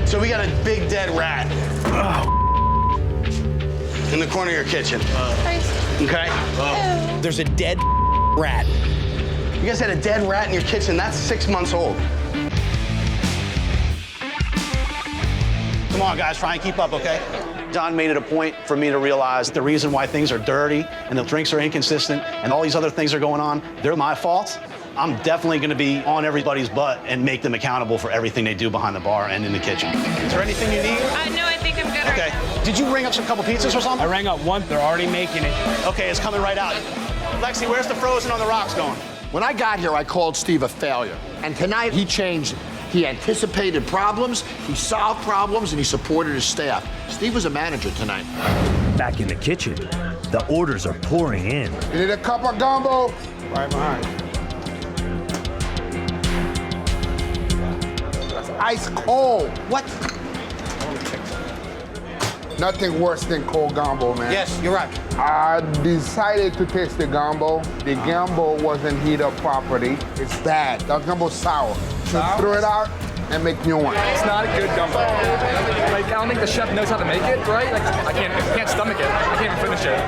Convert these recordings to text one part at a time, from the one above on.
So we got a big dead rat. In the corner of your kitchen. Okay? There's a dead rat. You guys had a dead rat in your kitchen. That's 6 months old. Come on, guys, try and keep up, okay? Jon made it a point for me to realize the reason why things are dirty and the drinks are inconsistent and all these other things are going on, they're my fault. I'm definitely gonna be on everybody's butt and make them accountable for everything they do behind the bar and in the kitchen. Is there anything you need? No, I think I'm good Okay. right now. Did you ring up some couple pizzas or something? I rang up one, they're already making it. Okay, it's coming right out. Lexi, where's the frozen on the rocks going? When I got here, I called Steve a failure. And tonight, he changed it. He anticipated problems, he solved problems, and he supported his staff. Steve was a manager tonight. Back in the kitchen, the orders are pouring in. You need a cup of gumbo? Right behind. That's ice cold. What? Nothing worse than cold gumbo, man. Yes, you're right. I decided to taste the gumbo. The gumbo wasn't heated up properly. It's bad. The gumbo's sour. So throw it out and make new one. It's not a good gumbo. Like, I don't think the chef knows how to make it, right? Like, I can't stomach it. I can't even finish it.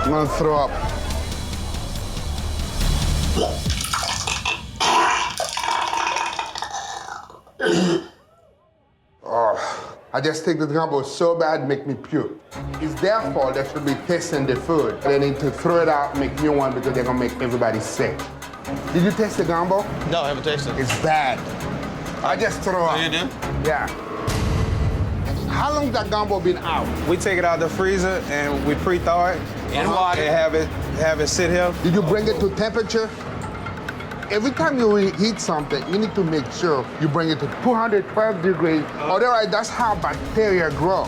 I'm gonna throw up. I just think the gumbo is so bad, make me puke. It's their fault. They should be tasting the food. They need to throw it out, make new one because they're gonna make everybody sick. Did you taste the gumbo? No, I haven't tasted it. It's bad. I just throw up. Oh, you do? Yeah. How long that gumbo been out? We take it out of the freezer and we pre-thaw it In water. and have it sit here. Did you bring it to temperature? Every time you heat something, you need to make sure you bring it to 212 degrees. Otherwise, that's how bacteria grow.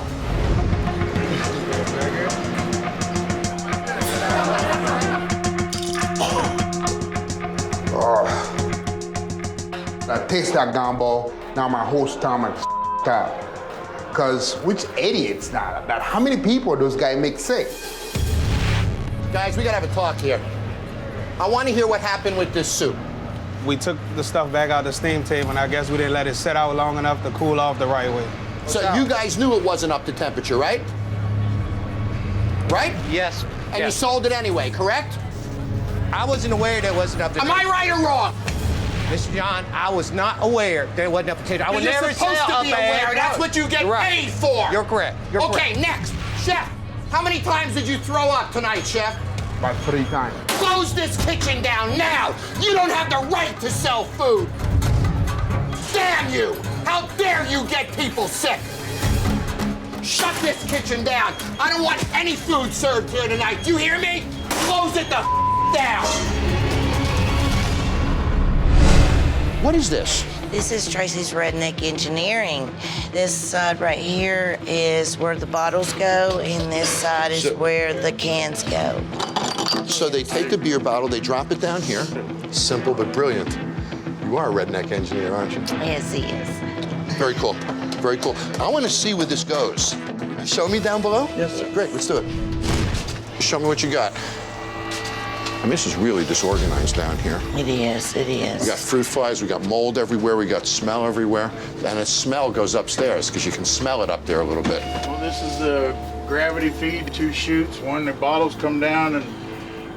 Oh. I taste that gumbo, now my whole stomach's up. Because which idiots that? How many people those guys make sick? Guys, we gotta have a talk here. I want to hear what happened with this soup. We took the stuff back out the steam table, and I guess we didn't let it set out long enough to cool off the right way. So you guys knew it wasn't up to temperature, right? Right? Yes. And you sold it anyway, correct? I wasn't aware that it wasn't up to Am I right or wrong? Mr. Jon, I was not aware that it wasn't up to temperature. I would You're never supposed sell to be a bag. aware. That's what you get You're right. paid for. You're correct. You're okay, correct. next. Chef, how many times did you throw up tonight, Chef? About 3 times. Close this kitchen down now. You don't have the right to sell food. Damn you! How dare you get people sick? Shut this kitchen down. I don't want any food served here tonight. Do you hear me? Close it the down. What is this? This is Tracy's Redneck Engineering. This side right here is where the bottles go, and this side is where the cans go. So they take the beer bottle, they drop it down here. Simple but brilliant. You are a redneck engineer, aren't you? Yes, he is. Very cool. Very cool. I want to see where this goes. Show me down below? Yes, sir. Great, let's do it. Show me what you got. I mean, this is really disorganized down here. It is, it is. We got fruit flies, we got mold everywhere, we got smell everywhere. And the smell goes upstairs because you can smell it up there a little bit. Well, this is the gravity feed, 2 chutes. One, the bottles come down and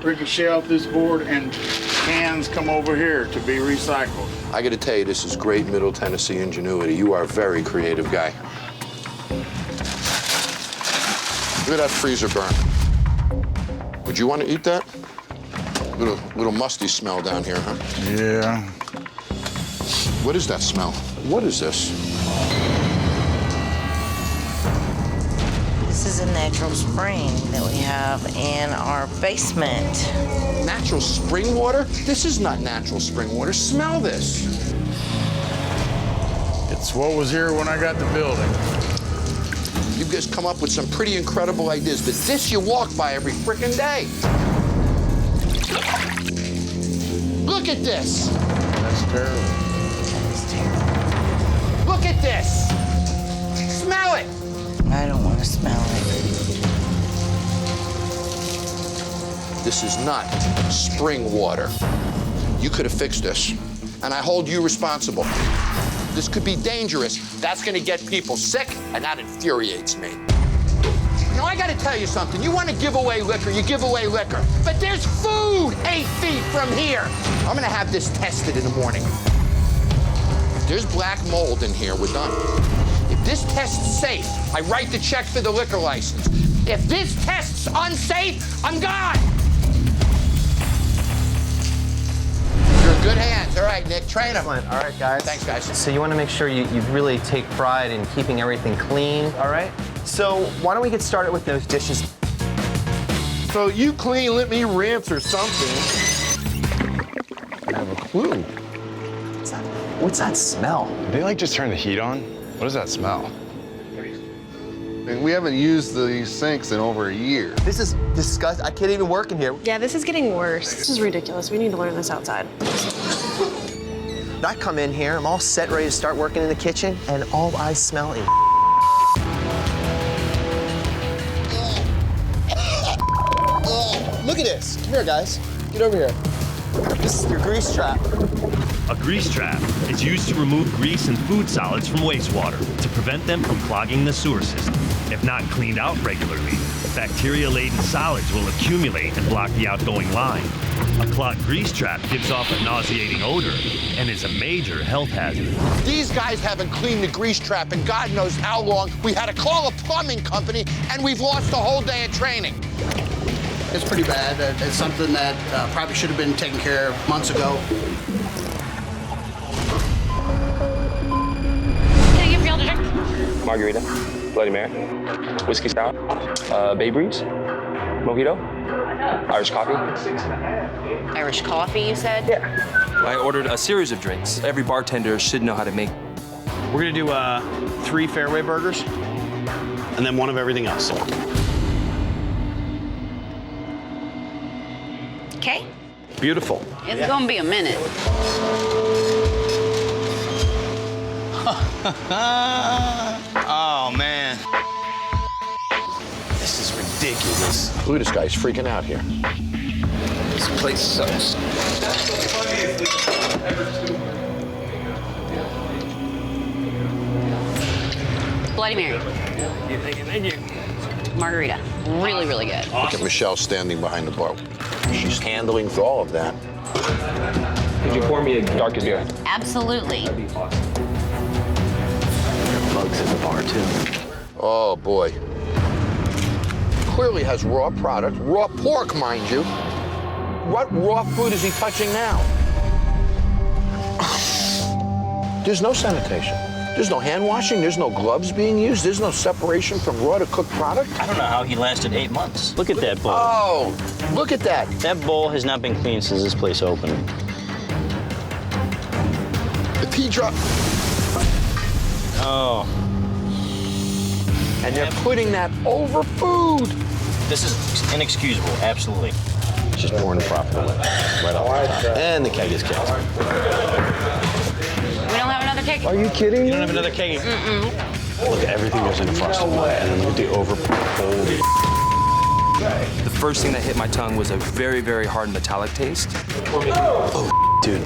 ricochet off this board, and cans come over here to be recycled. I got to tell you, this is great Middle Tennessee ingenuity. You are a very creative guy. Look at that freezer burn. Would you want to eat that? Little musty smell down here, huh? Yeah. What is that smell? What is this? This is a natural spring that we have in our basement. Natural spring water? This is not natural spring water. Smell this. It's what was here when I got the building. You guys come up with some pretty incredible ideas, but this you walk by every frickin' day. Look at this. That's terrible. That is terrible. Look at this. Smell it. I don't want to smell it. This is not spring water. You could have fixed this, and I hold you responsible. This could be dangerous. That's gonna get people sick, and that infuriates me. You know, I gotta tell you something. You wanna give away liquor, you give away liquor. But there's food 8 feet from here. I'm gonna have this tested in the morning. If there's black mold in here, we're done. If this test's safe, I write the check for the liquor license. If this test's unsafe, I'm gone. You're in good hands. All right, Nick, train him. All right, guys. Thanks, guys. So you want to make sure you really take pride in keeping everything clean, all right? So why don't we get started with those dishes? So you clean, let me rinse or something. I have a clue. What's that smell? Did they like just turn the heat on? What does that smell? And we haven't used these sinks in over a year. This is disgusting. I can't even work in here. Yeah, this is getting worse. This is ridiculous. We need to learn this outside. I come in here, I'm all set, ready to start working in the kitchen, and all I smell is Look at this. Come here, guys. Get over here. This is your grease trap. A grease trap is used to remove grease and food solids from wastewater to prevent them from clogging the sewer system. If not cleaned out regularly, bacteria-laden solids will accumulate and block the outgoing line. A clogged grease trap gives off a nauseating odor and is a major health hazard. These guys haven't cleaned the grease trap in God knows how long. We had to call a plumbing company, and we've lost a whole day of training. It's pretty bad. It's something that probably should have been taken care of months ago. Can I get for y'all to drink? Margarita, Bloody Mary, whiskey sour, Bay Breeze, mojito, Irish coffee. Irish coffee, you said? Yeah. I ordered a series of drinks. Every bartender should know how to make. We're gonna do 3 fairway burgers, and then 1 of everything else. Okay. Beautiful. It's gonna be a minute. Oh, man. This is ridiculous. Look at this guy's freaking out here. This place sucks. Bloody Mary. Thank you. Margarita. Really, really good. Look at Michelle standing behind the bar. She's handling all of that. Could you pour me a darker beer? Absolutely. Bugs at the bar, too. Oh, boy. Clearly has raw product, raw pork, mind you. What raw food is he touching now? There's no sanitation. There's no hand washing. There's no gloves being used. There's no separation from raw to cooked product. I don't know how he lasted 8 months. Look at that bowl. Oh, look at that. That bowl has not been cleaned since this place opened. If he dropped... Oh. And they're putting that over food. This is inexcusable, absolutely. Just pouring the profit away. Right off the top. And the keg is kicked. We don't have another cake? Are you kidding? You don't have another keg? Look at everything goes in the frosted wine, and then look at the over. The first thing that hit my tongue was a very, very hard metallic taste. Oh, dude,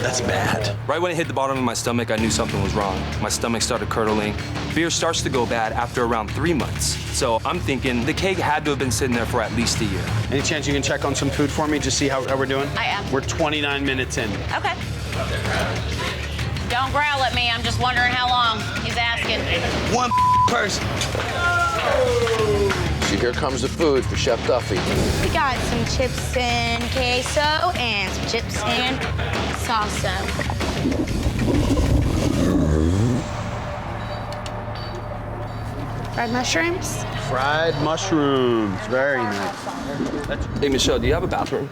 that's bad. Right when it hit the bottom of my stomach, I knew something was wrong. My stomach started curdling. Beer starts to go bad after around 3 months. So I'm thinking the keg had to have been sitting there for at least a year. Any chance you can check on some food for me, just see how we're doing? I am. We're 29 minutes in. Okay. Don't growl at me. I'm just wondering how long. He's asking. 1 person. See, here comes the food for Chef Duffy. We got some chips and queso and some chips and salsa. Fried mushrooms? Fried mushrooms. Very nice. Hey, Michelle, do you have a bathroom?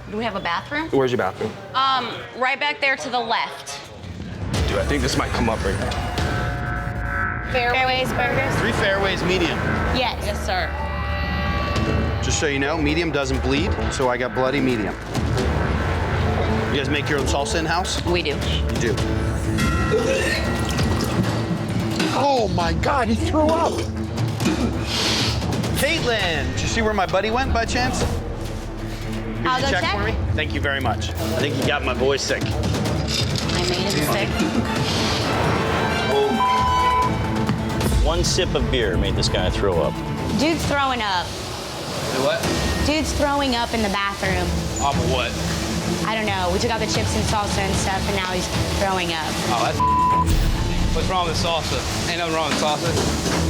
Do we have a bathroom? Where's your bathroom? Right back there to the left. Dude, I think this might come up right now. Fairways burgers? 3 fairways medium. Yes. Yes, sir. Just so you know, medium doesn't bleed, so I got bloody medium. You guys make your own salsa in-house? We do. You do. Oh, my God, he threw up. Caitlin, did you see where my buddy went by chance? I'll go check. for me. Thank you very much. I think you got my boy sick. I made it sick. One sip of beer made this guy throw up. Dude's throwing up. Do what? Dude's throwing up in the bathroom. Off of what? I don't know. We took out the chips and salsa and stuff, and now he's throwing up. Oh, that's what's wrong with salsa? Ain't nothing wrong with salsa.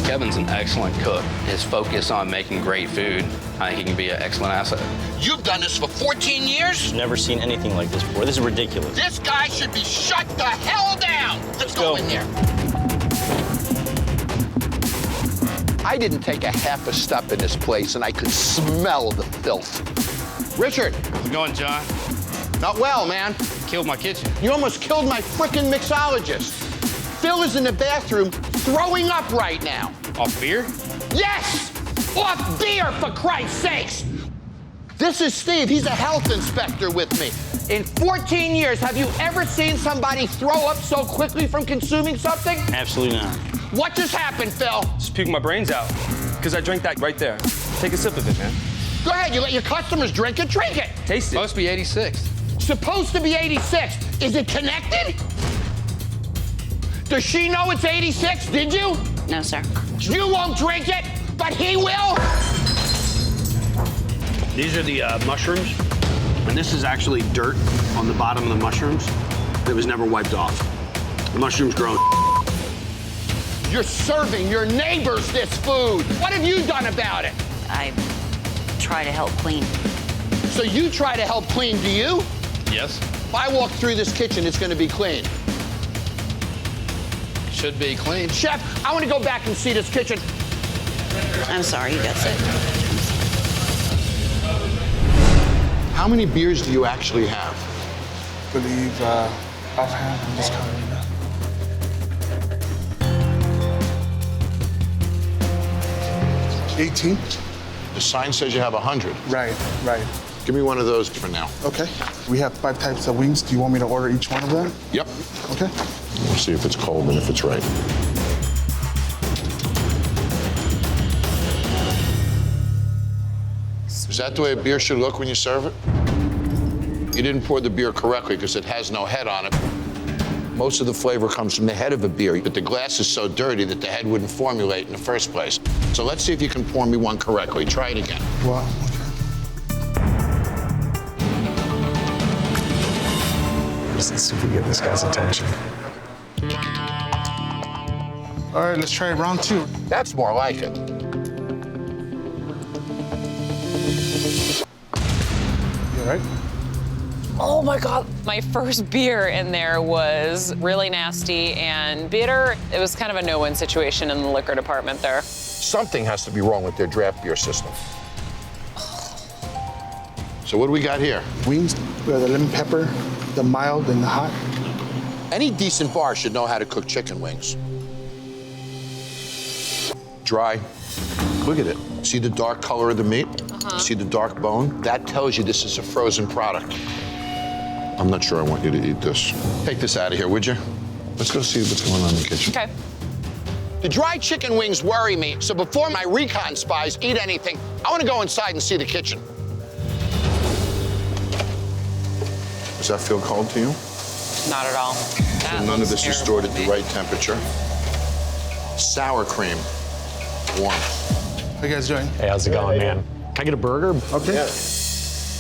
Kevin's an excellent cook. His focus on making great food, I think he can be an excellent asset. You've done this for 14 years? Never seen anything like this before. This is ridiculous. This guy should be shut the hell down. Let's go in there. I didn't take a half a step in this place, and I could smell the filth. Richard. How's it going, John? Not well, man. Killed my kitchen. You almost killed my frickin' mixologist. Phil is in the bathroom throwing up right now. Off beer? Yes! Off beer, for Christ's sakes! This is Steve. He's a health inspector with me. In 14 years, have you ever seen somebody throw up so quickly from consuming something? Absolutely not. What just happened, Phil? Just puking my brains out. Because I drank that right there. Take a sip of it, man. Go ahead, you let your customers drink it, drink it. Taste it. Supposed to be 86. Supposed to be 86. Is it connected? Does she know it's 86? Did you? No, sir. You won't drink it, but he will? These are the mushrooms, and this is actually dirt on the bottom of the mushrooms that was never wiped off. The mushrooms grow. You're serving your neighbors this food. What have you done about it? I try to help clean. So you try to help clean, do you? Yes. If I walk through this kitchen, it's gonna be clean. Should be clean. Chef, I wanna go back and see this kitchen. I'm sorry, you got sick. How many beers do you actually have? I believe offhand, I'm just counting now. The sign says you have 100. Right. Give me one of those for now. Okay. We have 5 types of wings. Do you want me to order each one of them? Yep. Okay. We'll see if it's cold and if it's right. Is that the way a beer should look when you serve it? You didn't pour the beer correctly because it has no head on it. Most of the flavor comes from the head of a beer, but the glass is so dirty that the head wouldn't formulate in the first place. So let's see if you can pour me one correctly. Try it again. Wow. Let's see if we get this guy's attention. All right, let's try round 2. That's more like it. You all right? Oh my God. My first beer in there was really nasty and bitter. It was kind of a no-win situation in the liquor department there. Something has to be wrong with their draft beer system. So what do we got here? Wings, we have the lemon pepper, the mild and the hot. Any decent bar should know how to cook chicken wings. Dry. Look at it. See the dark color of the meat? See the dark bone? That tells you this is a frozen product. I'm not sure I want you to eat this. Take this out of here, would you? Let's go see what's going on in the kitchen. Okay. The dry chicken wings worry me, so before my Recon spies eat anything, I want to go inside and see the kitchen. Does that feel cold to you? Not at all. So none of this is stored at the right temperature. Sour cream, warm. How you guys doing? Hey, how's it going, man? Can I get a burger? Okay.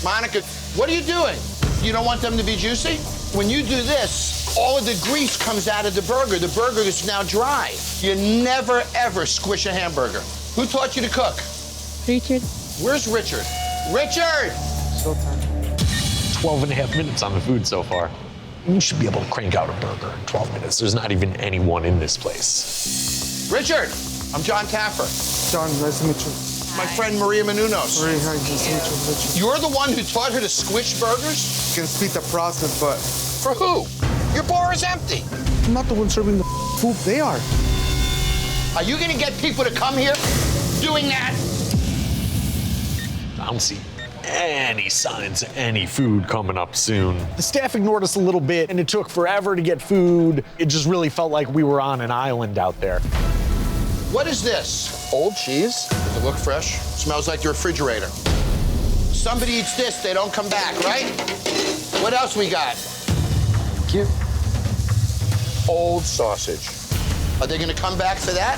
Monica, what are you doing? You don't want them to be juicy? When you do this, all of the grease comes out of the burger. The burger is now dry. You never, ever squish a hamburger. Who taught you to cook? Richard. Where's Richard? Richard! So tired. 12 and a half minutes on the food so far. You should be able to crank out a burger in 12 minutes. There's not even anyone in this place. Richard, I'm Jon Taffer. John, nice to meet you. My friend Maria Menounos. Maria, hi, nice to meet you. You're the one who taught her to squish burgers? You can speed the process, but... For who? Your bar is empty. I'm not the one serving the food, they are. Are you gonna get people to come here doing that? I don't see any signs of any food coming up soon. The staff ignored us a little bit, and it took forever to get food. It just really felt like we were on an island out there. What is this? Old cheese? Does it look fresh? Smells like your refrigerator. Somebody eats this, they don't come back, right? What else we got? Thank you. Old sausage. Are they gonna come back for that?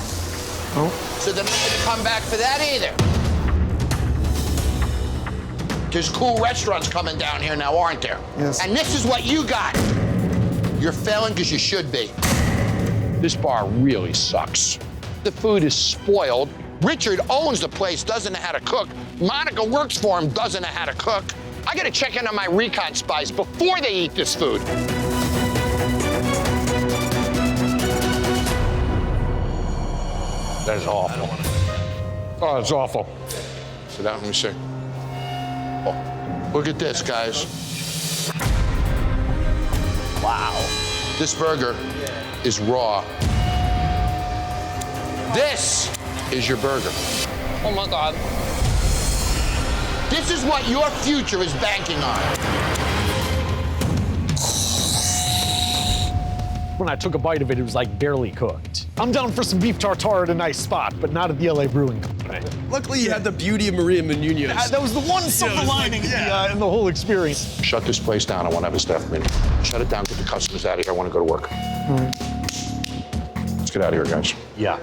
No. So they're not gonna come back for that either. There's cool restaurants coming down here now, aren't there? Yes. And this is what you got. You're failing because you should be. This bar really sucks. The food is spoiled. Richard owns the place, doesn't know how to cook. Monica works for him, doesn't know how to cook. I gotta check in on my Recon spies before they eat this food. That is awful. Oh, it's awful. Sit down, let me see. Oh, look at this, guys. Wow. This burger is raw. This is your burger. Oh my God. This is what your future is banking on. When I took a bite of it, it was like barely cooked. I'm down for some beef tartare at a nice spot, but not at the LA Brewing Company. Luckily, you had the beauty of Maria Menounos. That was the one silver lining in the whole experience. Shut this place down. I want to have a staff meeting. Shut it down. Get the customers out of here. I want to go to work. Let's get out of here, guys. Yeah.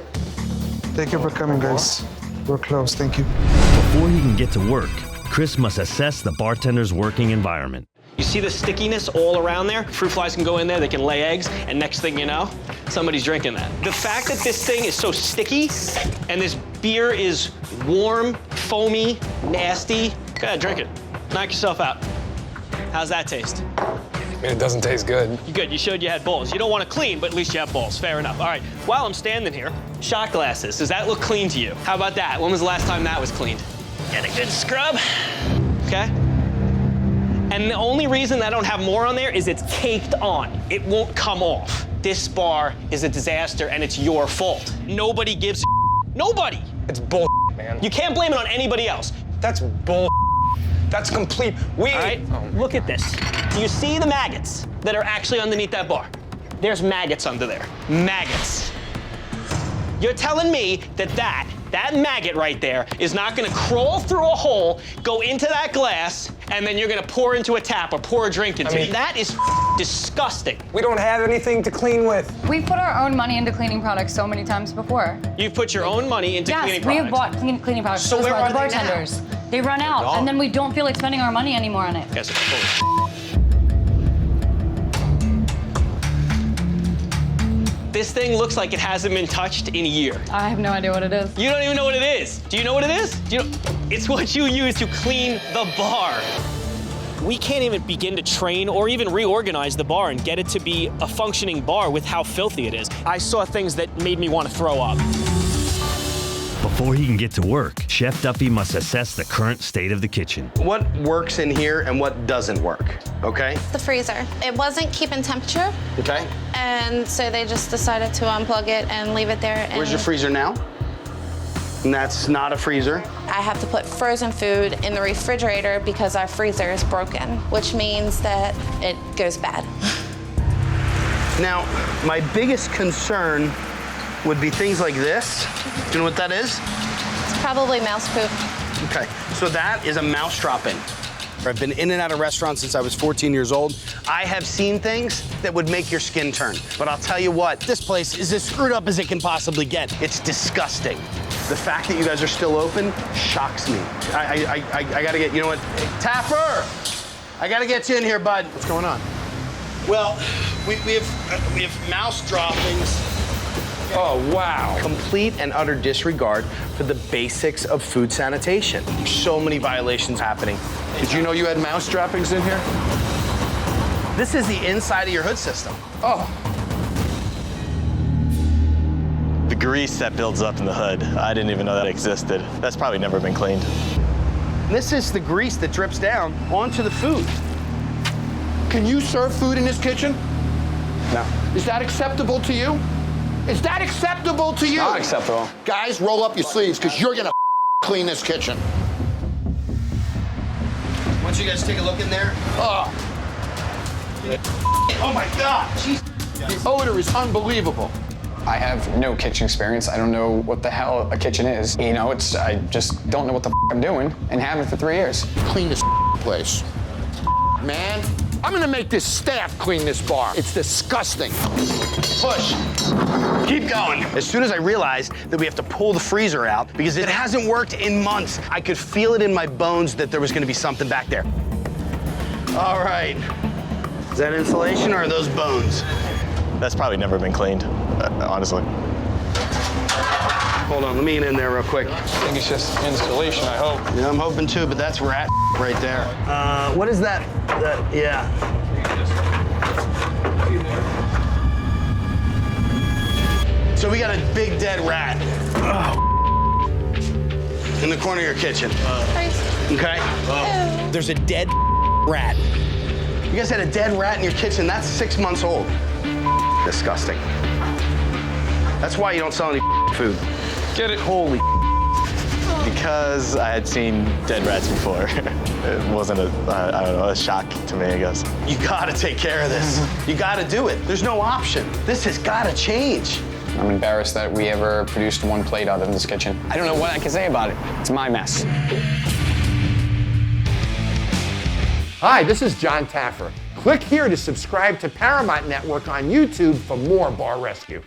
Thank you for coming, guys. We're closed. Thank you. Before he can get to work, Chris must assess the bartender's working environment. You see the stickiness all around there? Fruit flies can go in there, they can lay eggs, and next thing you know, somebody's drinking that. The fact that this thing is so sticky and this beer is warm, foamy, nasty, go ahead, drink it. Knock yourself out. How's that taste? Man, it doesn't taste good. You good, you showed you had balls. You don't want to clean, but at least you have balls, fair enough. All right, while I'm standing here, shot glasses, does that look clean to you? How about that? When was the last time that was cleaned? Get a good scrub, okay? And the only reason I don't have more on there is it's caked on. It won't come off. This bar is a disaster and it's your fault. Nobody gives a Nobody. It's bull, man. You can't blame it on anybody else. That's bull. That's complete. All right, look at this. Do you see the maggots that are actually underneath that bar? There's maggots under there. Maggots. You're telling me that that maggot right there is not gonna crawl through a hole, go into that glass, and then you're gonna pour into a tap or pour a drink into it. That is disgusting. We don't have anything to clean with. We've put our own money into cleaning products so many times before. You've put your own money into cleaning products? Yes, we have bought cleaning products. So where are the they bartenders. They run out, No. and then we don't feel like spending our money anymore on it. You guys are full of This thing looks like it hasn't been touched in a year. I have no idea what it is. You don't even know what it is. Do you know what it is? It's what you use to clean the bar. We can't even begin to train or even reorganize the bar and get it to be a functioning bar with how filthy it is. I saw things that made me want to throw up. Before he can get to work, Chef Duffy must assess the current state of the kitchen. What works in here and what doesn't work, okay? The freezer. It wasn't keeping temperature, Okay. and so they just decided to unplug it and leave it there. And Where's your freezer now? And that's not a freezer. I have to put frozen food in the refrigerator because our freezer is broken, which means that it goes bad. Now, my biggest concern would be things like this. Do you know what that is? It's probably mouse poop. Okay, so that is a mouse dropping. I've been in and out of restaurants since I was 14 years old. I have seen things that would make your skin turn. But I'll tell you what, this place is as screwed up as it can possibly get. It's disgusting. The fact that you guys are still open shocks me. I gotta get, you know what? Hey, Taffer! I gotta get you in here, bud. What's going on? Well, we have mouse droppings. Oh, wow. Complete and utter disregard for the basics of food sanitation. There's so many violations happening. Did you know you had mouse droppings in here? This is the inside of your hood system. Oh. The grease that builds up in the hood, I didn't even know that existed. That's probably never been cleaned. This is the grease that drips down onto the food. Can you serve food in this kitchen? No. Is that acceptable to you? Is that acceptable to you? Not acceptable. Guys, roll up your sleeves, because you're gonna clean this kitchen. Once you guys take a look in there. Oh. Oh my God, jeez. The odor is unbelievable. I have no kitchen experience. I don't know what the hell a kitchen is. You know, I just don't know what the I'm doing and haven't for 3 years. Clean this place. Man, I'm gonna make this staff clean this bar. It's disgusting. Push. Keep going. As soon as I realized that we have to pull the freezer out because it hasn't worked in months, I could feel it in my bones that there was gonna be something back there. All right. Is that insulation or are those bones? That's probably never been cleaned, honestly. Hold on, let me get in there real quick. I think it's just installation, I hope. Yeah, I'm hoping too, but that's rat right there. What is that? Yeah. So we got a big dead rat. In the corner of your kitchen. Okay? There's a dead rat. You guys had a dead rat in your kitchen. That's 6 months old. Disgusting. That's why you don't sell any food. Get it? Holy. Because I had seen dead rats before. It wasn't a shock to me, I guess. You gotta take care of this. You gotta do it. There's no option. This has gotta change. I'm embarrassed that we ever produced one plate out of this kitchen. I don't know what I can say about it. It's my mess. Hi, this is Jon Taffer. Click here to subscribe to Paramount Network on YouTube for more Bar Rescue.